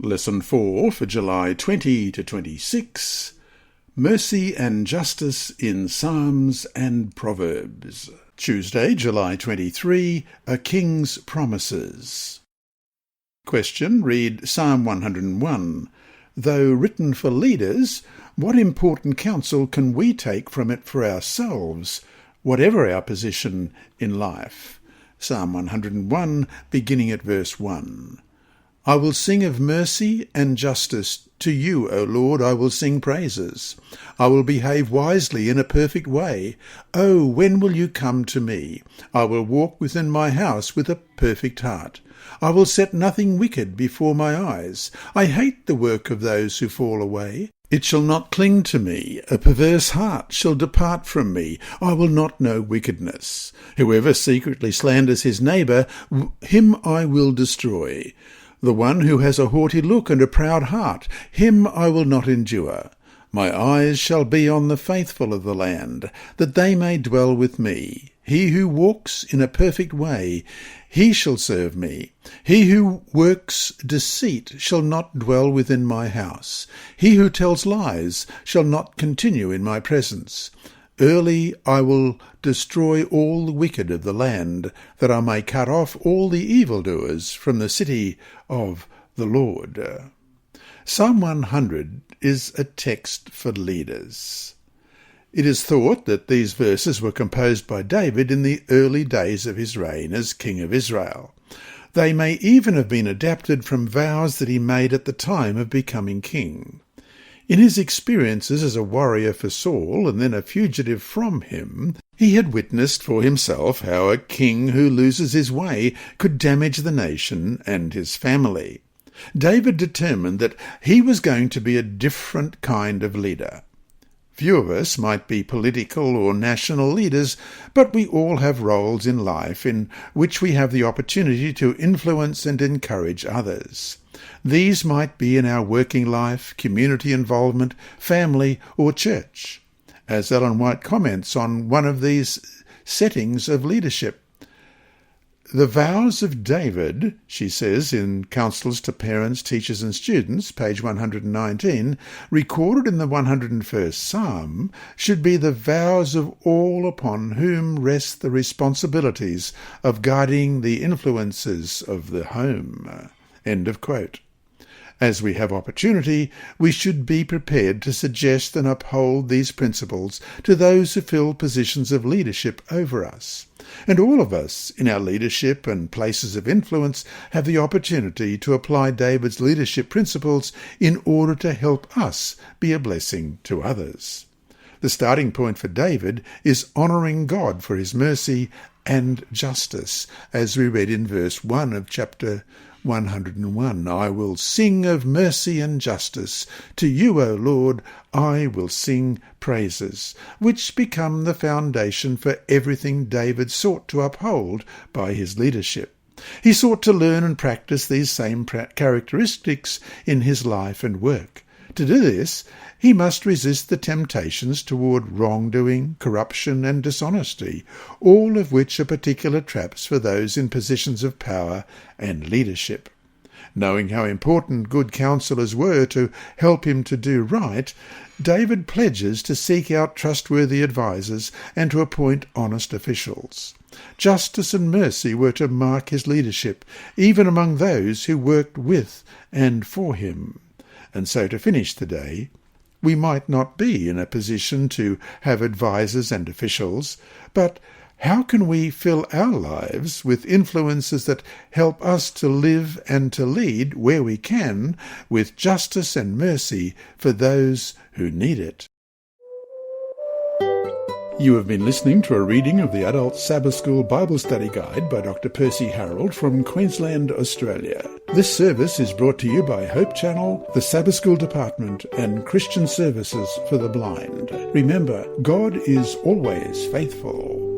Lesson 4 for July 20 to 26, Mercy and Justice in Psalms and Proverbs. Tuesday, July 23, A King's Promises. Question, read Psalm 101. Though written for leaders, what important counsel can we take from it for ourselves, whatever our position in life? Psalm 101, beginning at verse 1. I will sing of mercy and justice. To you, O Lord, I will sing praises. I will behave wisely in a perfect way. Oh, when will you come to me? I will walk within my house with a perfect heart. I will set nothing wicked before my eyes. I hate the work of those who fall away. It shall not cling to me. A perverse heart shall depart from me. I will not know wickedness. Whoever secretly slanders his neighbour, him I will destroy. The one who has a haughty look and a proud heart, him I will not endure. My eyes shall be on the faithful of the land, that they may dwell with me. He who walks in a perfect way, he shall serve me. He who works deceit shall not dwell within my house. He who tells lies shall not continue in my presence. Early I will destroy all the wicked of the land, that I may cut off all the evildoers from the city of the Lord. Psalm 100 is a text for leaders. It is thought that these verses were composed by David in the early days of his reign as king of Israel. They may even have been adapted from vows that he made at the time of becoming king. In his experiences as a warrior for Saul and then a fugitive from him, he had witnessed for himself how a king who loses his way could damage the nation and his family. David determined that he was going to be a different kind of leader. Few of us might be political or national leaders, but we all have roles in life in which we have the opportunity to influence and encourage others. These might be in our working life, community involvement, family, or church. As Ellen White comments on one of these settings of leadership, the vows of David, she says in Counsels to Parents, Teachers and Students, page 119, recorded in the 101st Psalm, should be the vows of all upon whom rest the responsibilities of guiding the influences of the home. End of quote. As we have opportunity, we should be prepared to suggest and uphold these principles to those who fill positions of leadership over us. And all of us, in our leadership and places of influence, have the opportunity to apply David's leadership principles in order to help us be a blessing to others. The starting point for David is honouring God for his mercy and justice, as we read in verse 1 of chapter 101. I will sing of mercy and justice. To you, O Lord, I will sing praises, which become the foundation for everything David sought to uphold by his leadership. He sought to learn and practice these same characteristics in his life and work. To do this, he must resist the temptations toward wrongdoing, corruption, and dishonesty, all of which are particular traps for those in positions of power and leadership. Knowing how important good counselors were to help him to do right, David pledges to seek out trustworthy advisers and to appoint honest officials. Justice and mercy were to mark his leadership, even among those who worked with and for him. And so to finish the day, we might not be in a position to have advisers and officials, but how can we fill our lives with influences that help us to live and to lead where we can with justice and mercy for those who need it? You have been listening to a reading of the Adult Sabbath School Bible Study Guide by Dr. Percy Harold from Queensland, Australia. This service is brought to you by Hope Channel, the Sabbath School Department, and Christian Services for the Blind. Remember, God is always faithful.